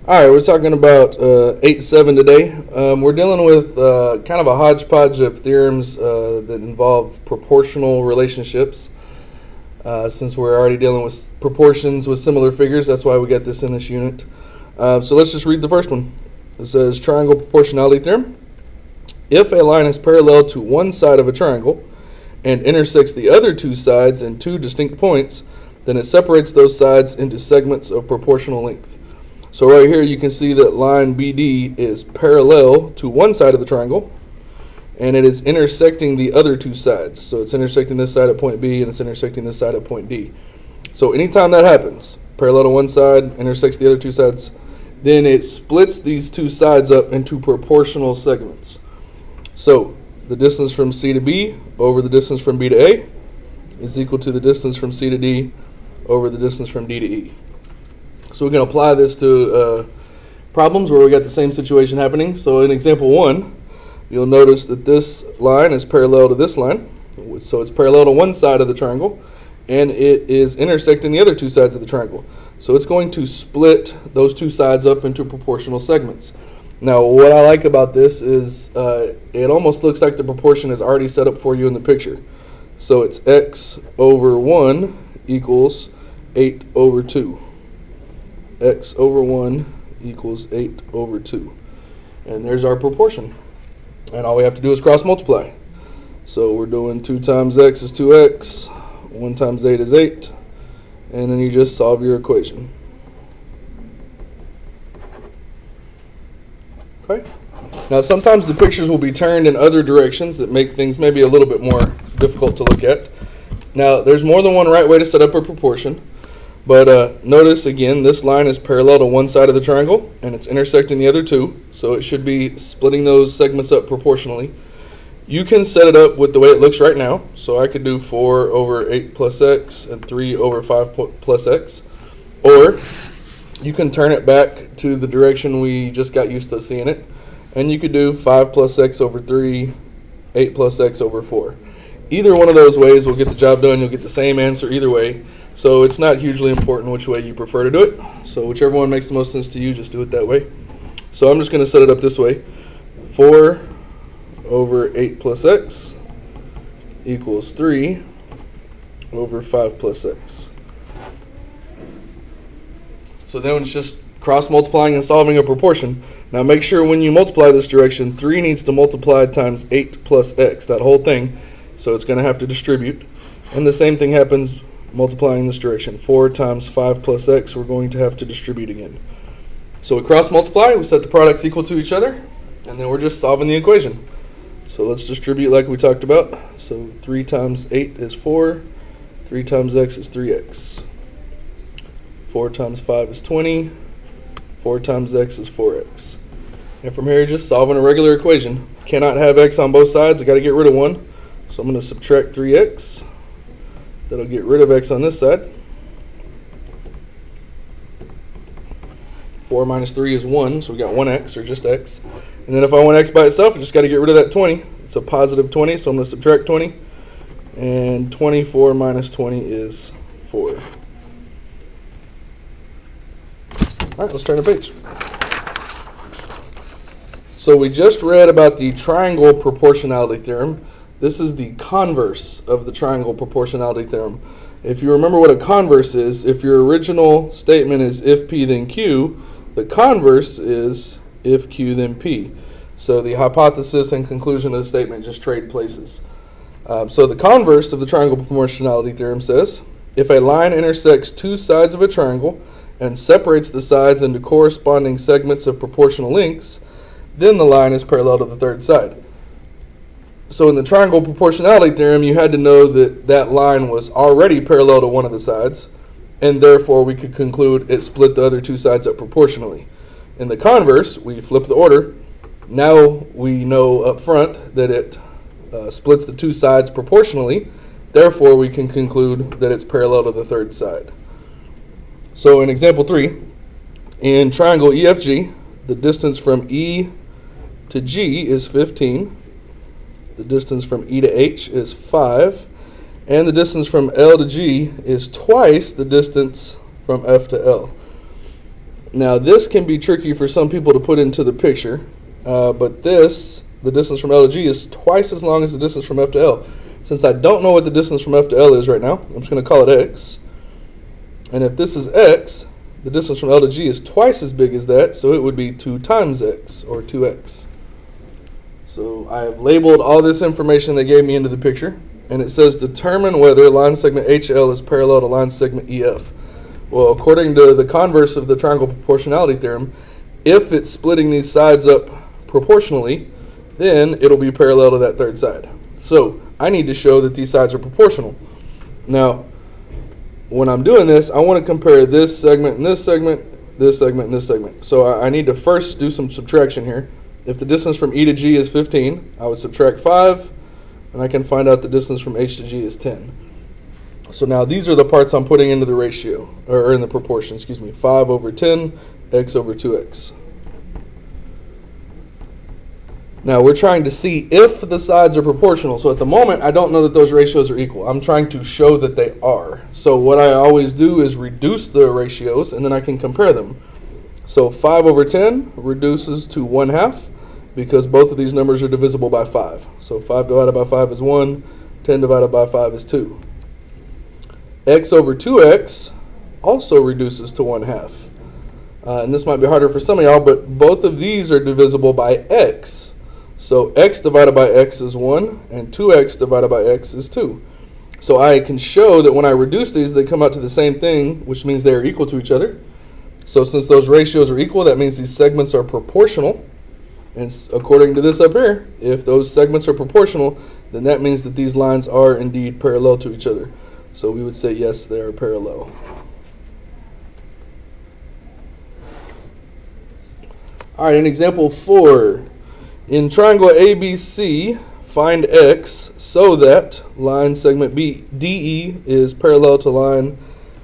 All right, we're talking about 8-7 today. We're dealing with kind of a hodgepodge of theorems that involve proportional relationships. Since we're already dealing with proportions with similar figures, that's why we got this in this unit. So let's just read the first one. It says triangle proportionality theorem. If a line is parallel to one side of a triangle and intersects the other two sides in two distinct points, then it separates those sides into segments of proportional length. So right here you can see that line BD is parallel to one side of the triangle, and it is intersecting the other two sides. So it's intersecting this side at point B, and it's intersecting this side at point D. So anytime that happens, parallel to one side, intersects the other two sides, then it splits these two sides up into proportional segments. So the distance from C to B over the distance from B to A is equal to the distance from C to D over the distance from D to E. So we can apply this to problems where we got the same situation happening. So in example 1, you'll notice that this line is parallel to this line. So it's parallel to one side of the triangle, and it is intersecting the other two sides of the triangle. So it's going to split those two sides up into proportional segments. Now what I like about this is it almost looks like the proportion is already set up for you in the picture. So it's x over 1 equals 8 over 2. X over 1 equals 8 over 2. And there's our proportion. And all we have to do is cross multiply. So we're doing 2 times x is 2x, 1 times 8 is 8, and then you just solve your equation. Okay. Now sometimes the pictures will be turned in other directions that make things maybe a little bit more difficult to look at. Now there's more than one right way to set up a proportion. But notice again, this line is parallel to one side of the triangle, and it's intersecting the other two, so it should be splitting those segments up proportionally. You can set it up with the way it looks right now, so I could do 4 over 8 plus x and 3 over 5 plus x, or you can turn it back to the direction we just got used to seeing it, and you could do 5 plus x over 3, 8 plus x over 4. Either one of those ways will get the job done. You'll get the same answer either way. So it's not hugely important which way you prefer to do it. So whichever one makes the most sense to you, just do it that way. So I'm just going to set it up this way. 4 over 8 plus x equals 3 over 5 plus x. So then it's just cross multiplying and solving a proportion. Now make sure when you multiply this direction, 3 needs to multiply times 8 plus x, that whole thing. So it's going to have to distribute. And the same thing happens multiplying this direction. 4 times 5 plus x, we're going to have to distribute again. So we cross multiply, we set the products equal to each other, and then we're just solving the equation. So let's distribute like we talked about. So 3 times 8 is 4, 3 times x is 3x. 4 times 5 is 20, 4 times x is 4x. And from here, you're just solving a regular equation. Cannot have x on both sides, I got to get rid of one. So I'm going to subtract 3x. That'll get rid of x on this side. 4 minus 3 is 1, so we got 1x, or just x. And then if I want x by itself, I just got to get rid of that 20. It's a positive 20, so I'm going to subtract 20. And 24 minus 20 is 4. All right, let's turn the page. So we just read about the triangle proportionality theorem. This is the converse of the triangle proportionality theorem. If you remember what a converse is, if your original statement is if P then Q, the converse is if Q then P. So the hypothesis and conclusion of the statement just trade places. So the converse of the triangle proportionality theorem says, if a line intersects two sides of a triangle and separates the sides into corresponding segments of proportional lengths, then the line is parallel to the third side. So in the triangle proportionality theorem, you had to know that that line was already parallel to one of the sides, and therefore we could conclude it split the other two sides up proportionally. In the converse, we flip the order. Now we know up front that it splits the two sides proportionally, therefore we can conclude that it's parallel to the third side. So in example 3, in triangle EFG, the distance from E to G is 15. The distance from E to H is 5, and the distance from L to G is twice the distance from F to L. Now this can be tricky for some people to put into the picture, but this, the distance from L to G, is twice as long as the distance from F to L. Since I don't know what the distance from F to L is right now, I'm just going to call it X. And if this is X, the distance from L to G is twice as big as that, so it would be 2 times X, or 2X. So I have labeled all this information they gave me into the picture, and it says determine whether line segment HL is parallel to line segment EF. Well, according to the converse of the triangle proportionality theorem, if it's splitting these sides up proportionally, then it'll be parallel to that third side. So I need to show that these sides are proportional. Now, when I'm doing this, I want to compare this segment and this segment, this segment and this segment. So I need to first do some subtraction here. If the distance from E to G is 15, I would subtract 5, and I can find out the distance from H to G is 10. So now these are the parts I'm putting into the ratio, or in the proportion, excuse me, 5 over 10, X over 2X. Now we're trying to see if the sides are proportional. So at the moment, I don't know that those ratios are equal. I'm trying to show that they are. So what I always do is reduce the ratios, and then I can compare them. So 5 over 10 reduces to 1/2 because both of these numbers are divisible by 5. So 5 divided by 5 is 1, 10 divided by 5 is 2. X over 2X also reduces to 1/2. And this might be harder for some of y'all, but both of these are divisible by X. So X divided by X is 1, and 2X divided by X is 2. So I can show that when I reduce these, they come out to the same thing, which means they are equal to each other. So since those ratios are equal, that means these segments are proportional. And according to this up here, if those segments are proportional, then that means that these lines are indeed parallel to each other. So we would say, yes, they are parallel. All right, in example 4, in triangle ABC, find X so that line segment DE is parallel to line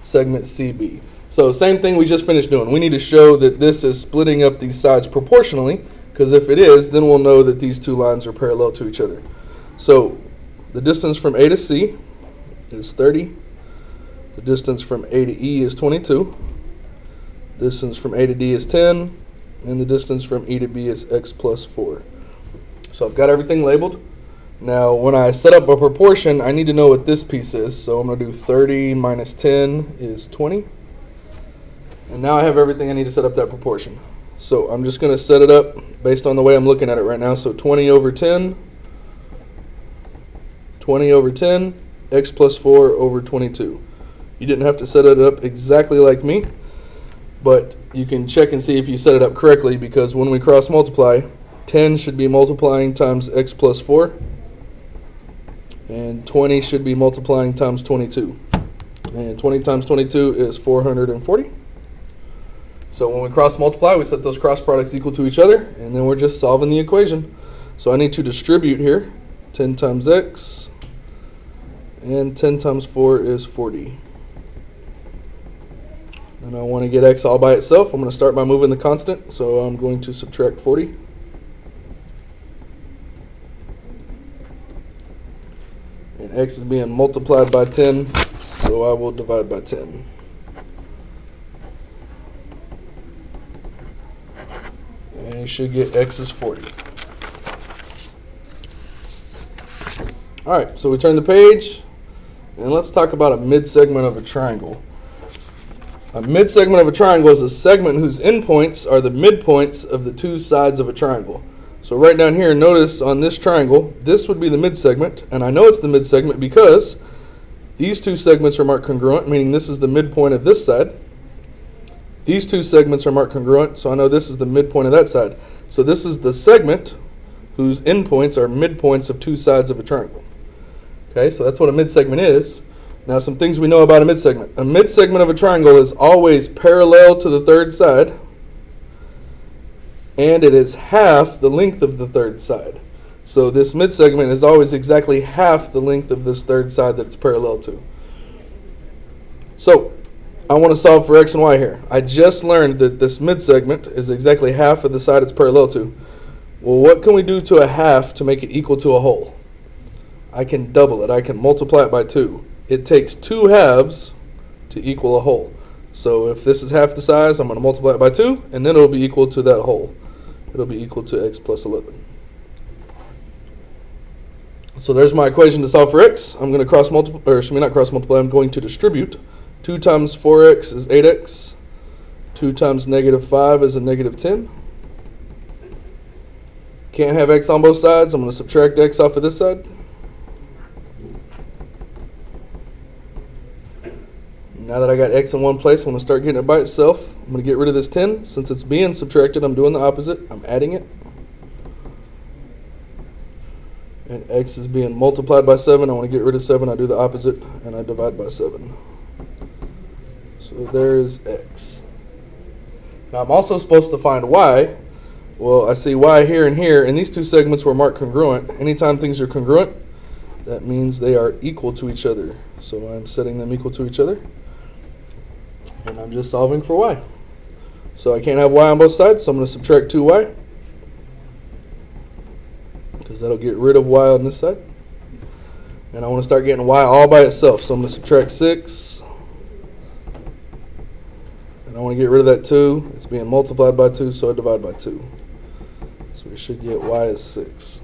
segment CB. So same thing we just finished doing. We need to show that this is splitting up these sides proportionally, because if it is, then we'll know that these two lines are parallel to each other. So the distance from A to C is 30. The distance from A to E is 22. Distance from A to D is 10. And the distance from E to B is X plus 4. So I've got everything labeled. Now when I set up a proportion, I need to know what this piece is. So I'm going to do 30 minus 10 is 20. And now I have everything I need to set up that proportion. So I'm just going to set it up based on the way I'm looking at it right now. So 20 over 10, 20 over 10, X plus 4 over 22. You didn't have to set it up exactly like me, but you can check and see if you set it up correctly, because when we cross multiply, 10 should be multiplying times X plus 4, and 20 should be multiplying times 22. And 20 times 22 is 440. So when we cross multiply, we set those cross products equal to each other, and then we're just solving the equation. So I need to distribute here. 10 times X, and 10 times 4 is 40. And I want to get X all by itself. I'm going to start by moving the constant, so I'm going to subtract 40. And X is being multiplied by 10, so I will divide by 10. And you should get X is 40. Alright, so we turn the page, and let's talk about a mid-segment of a triangle. A mid-segment of a triangle is a segment whose endpoints are the midpoints of the two sides of a triangle. So right down here, notice on this triangle, this would be the mid-segment, and I know it's the mid-segment because these two segments are marked congruent, meaning this is the midpoint of this side. These two segments are marked congruent, so I know this is the midpoint of that side. So this is the segment whose endpoints are midpoints of two sides of a triangle. Okay, so that's what a mid-segment is. Now some things we know about a mid-segment. A mid-segment of a triangle is always parallel to the third side, and it is half the length of the third side. So this mid-segment is always exactly half the length of this third side that it's parallel to. So I want to solve for X and Y here. I just learned that this mid-segment is exactly half of the side it's parallel to. Well, what can we do to a half to make it equal to a whole? I can double it. I can multiply it by 2. It takes 2 halves to equal a whole. So if this is half the size, I'm going to multiply it by 2, and then it'll be equal to that whole. It'll be equal to x plus 11. So there's my equation to solve for x. I'm going to cross multiply, or excuse me, not cross multiply, I'm going to distribute. 2 times 4x is 8x. 2 times negative 5 is a negative 10. Can't have x on both sides. I'm going to subtract x off of this side. Now that I got x in one place, I'm going to start getting it by itself. I'm going to get rid of this 10. Since it's being subtracted, I'm doing the opposite. I'm adding it. And x is being multiplied by 7. I want to get rid of 7. I do the opposite, and I divide by 7. So there's x. Now I'm also supposed to find y. Well, I see y here, and these two segments were marked congruent. Anytime things are congruent, that means they are equal to each other. So I'm setting them equal to each other. And I'm just solving for y. So I can't have y on both sides, so I'm going to subtract 2y. Because that'll get rid of y on this side. And I want to start getting y all by itself. So I'm going to subtract 6. And I want to get rid of that 2. It's being multiplied by 2, so I divide by 2. So we should get y is 6.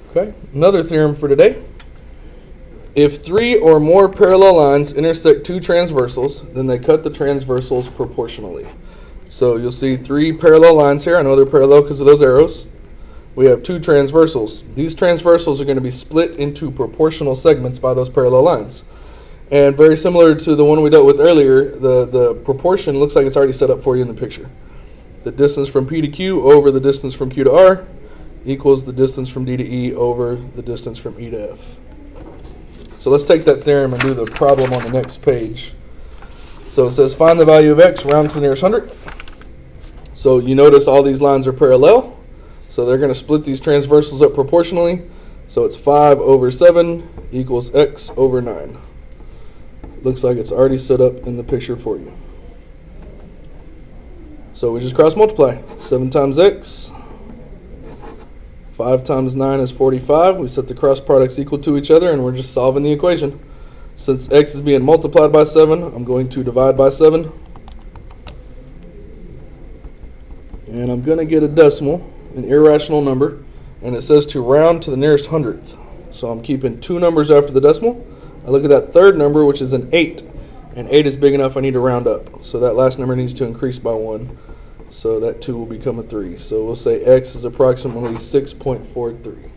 Okay, another theorem for today. If 3 or more parallel lines intersect 2 transversals, then they cut the transversals proportionally. So you'll see 3 parallel lines here. I know they're parallel because of those arrows. We have 2 transversals. These transversals are going to be split into proportional segments by those parallel lines. And very similar to the one we dealt with earlier, the proportion looks like it's already set up for you in the picture. The distance from P to Q over the distance from Q to R equals the distance from D to E over the distance from E to F. So let's take that theorem and do the problem on the next page. So it says find the value of x, round to the nearest hundredth. So you notice all these lines are parallel. So they're going to split these transversals up proportionally. So it's 5 over 7 equals x over 9. Looks like it's already set up in the picture for you. So we just cross multiply. 7 times x. 5 times 9 is 45. We set the cross products equal to each other, and we're just solving the equation. Since x is being multiplied by 7, I'm going to divide by 7. And I'm going to get a decimal, an irrational number, and it says to round to the nearest hundredth. So I'm keeping 2 numbers after the decimal. I look at that third number, which is an 8, and 8 is big enough I need to round up. So that last number needs to increase by 1. So that 2 will become a 3. So we'll say x is approximately 6.43.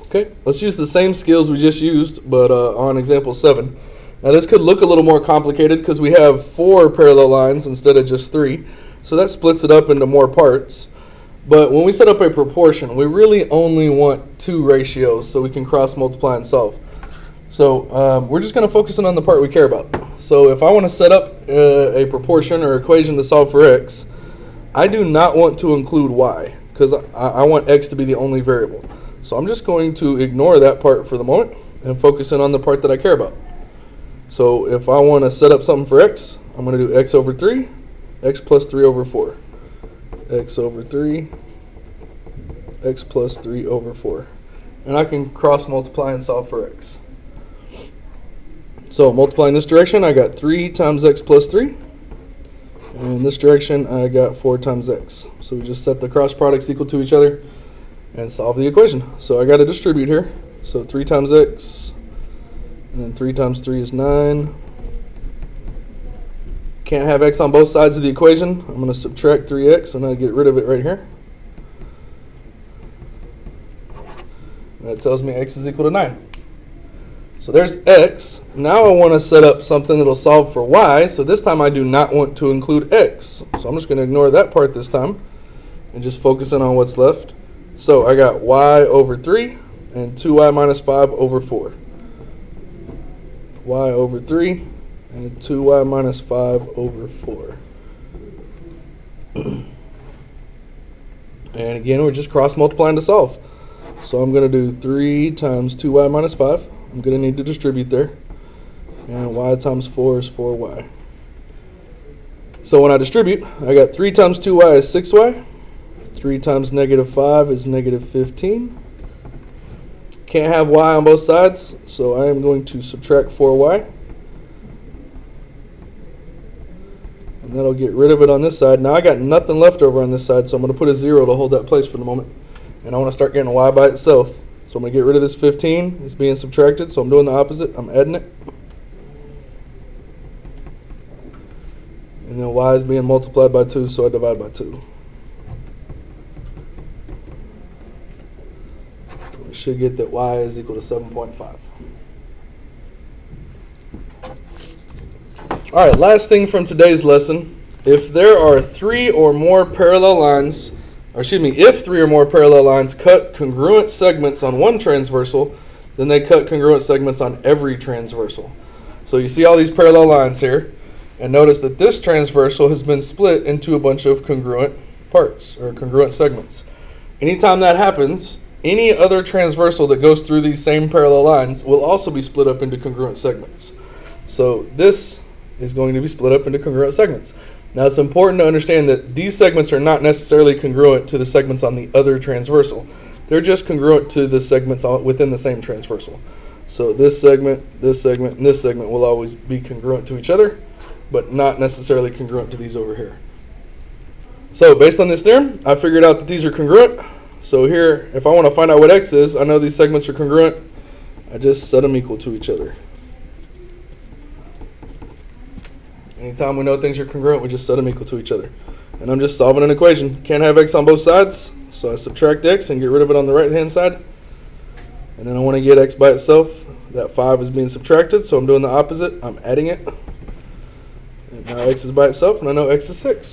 Okay, let's use the same skills we just used, but on example 7. Now this could look a little more complicated because we have 4 parallel lines instead of just 3. So that splits it up into more parts. But when we set up a proportion, we really only want 2 ratios so we can cross multiply and solve. So we're just going to focus in on the part we care about. So if I want to set up a proportion or equation to solve for x, I do not want to include y because I want x to be the only variable. So I'm just going to ignore that part for the moment and focus in on the part that I care about. So if I want to set up something for x, I'm going to do x over 3, x plus 3 over 4. X over 3, x plus 3 over 4. And I can cross multiply and solve for x. So multiplying this direction, I got 3 times x plus 3. And in this direction, I got 4 times x. So we just set the cross products equal to each other and solve the equation. So I got to distribute here. So 3 times x, and then 3 times 3 is 9. Can't have x on both sides of the equation. I'm going to subtract 3x and I get rid of it right here. That tells me x is equal to 9. So there's x. Now I want to set up something that will solve for y. So this time I do not want to include x. So I'm just going to ignore that part this time and just focus in on what's left. So I got y over 3 and 2y minus 5 over 4. Y over 3 and 2y minus 5 over 4. And again, we're just cross multiplying to solve. So I'm going to do 3 times 2y minus 5. I'm going to need to distribute there. And y times 4 is 4y. So when I distribute, I got 3 times 2y is 6y. 3 times negative 5 is negative 15. Can't have y on both sides, so I am going to subtract 4y. And that'll get rid of it on this side. Now I got nothing left over on this side, so I'm going to put a 0 to hold that place for the moment. And I want to start getting y by itself. So I'm going to get rid of this 15. It's being subtracted, so I'm doing the opposite. I'm adding it. And then y is being multiplied by 2, so I divide by 2. We should get that y is equal to 7.5. All right, last thing from today's lesson. If there are if 3 or more parallel lines cut congruent segments on one transversal, then they cut congruent segments on every transversal. So you see all these parallel lines here, and notice that this transversal has been split into a bunch of congruent parts, or congruent segments. Anytime that happens, any other transversal that goes through these same parallel lines will also be split up into congruent segments. So this is going to be split up into congruent segments. Now it's important to understand that these segments are not necessarily congruent to the segments on the other transversal. They're just congruent to the segments within the same transversal. So this segment, and this segment will always be congruent to each other, but not necessarily congruent to these over here. So based on this theorem, I figured out that these are congruent. So here, if I want to find out what x is, I know these segments are congruent. I just set them equal to each other. Anytime we know things are congruent, we just set them equal to each other. And I'm just solving an equation. Can't have x on both sides, so I subtract x and get rid of it on the right-hand side. And then I want to get x by itself. That 5 is being subtracted, so I'm doing the opposite. I'm adding it. And now x is by itself, and I know x is 6.